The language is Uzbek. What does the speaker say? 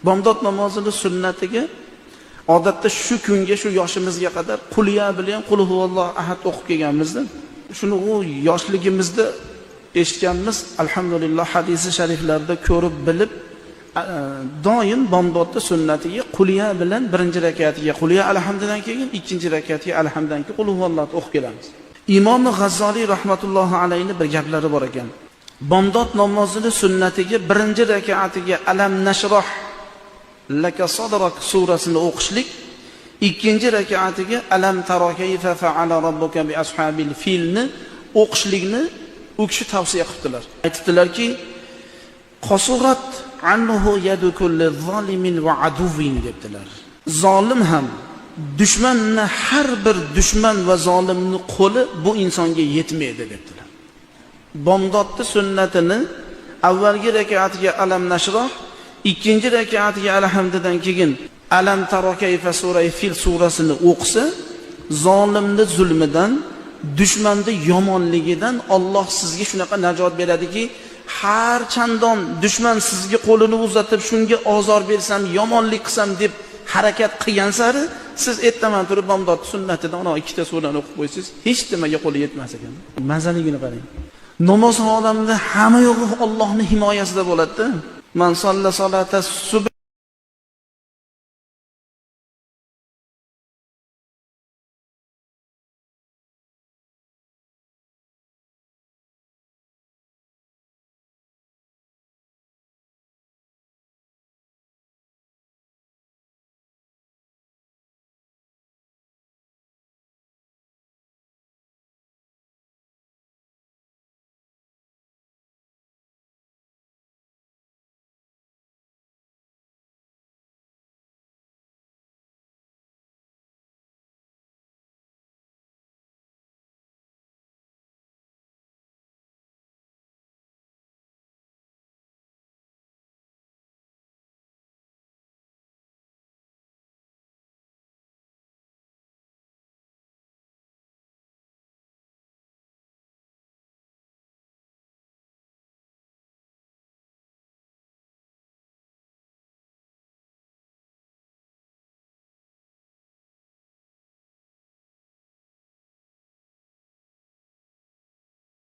Bomdod namozining sunnatiga odatda shu kunga, shu yoshimizga qadar quliya bilan qul huvallohu ahad o'qib kelganmizda. Shuni u yoshligimizda eshitganmiz, alhamdulillah hadisi shariflarda ko'rib bilib, doim bomdodda sunnatiga quliya bilan birinchi rakatiga quliya alhamdan keyin ikkinchi rakatiga alhamdan keyin qul huvallohu o'qib kelamiz. Imom G'azzoliy rahmatullohi alayhi bir gaplari bor ekan. Bomdod namozining sunnatiga birinchi rakatiga alam nashroh laka sadrak surasini o'qishlik, ikkinchi rakatiga alam taro kayfa fa'ala robbuka bi ashabil filni o'qishlikni u kishi tavsiya qildilar. Aytdilarki, qasurat anhu yadu kulli zolimin va aduvin debdilar. Zolim ham, dushmanni har bir dushman va zolimni qo'li bu insonga yetmaydi debdilar. Bomdodning sunnatini avvalgi rakatiga alam nashroh, ikkinchi rakatiga alhamdan keyin alam taro kayfa surai fil surasini o'qisa, zolimning zulmidan, dushmanning yomonligidan Alloh sizga shunaqa najot beradiki, har chandon dushman sizga qo'lini uzatib, shunga ozor bersam, yomonlik qilsam deb harakat qilgan sari, siz ertaman turib bomdod sunnatidan ona ikkita surani o'qib qo'ysiz, hech nimaga qo'li yetmas ekan. Mazaligini qarang. Namoz olamida hamma yo'g'i Allohning himoyasida bo'ladi-da. Man salla salata subh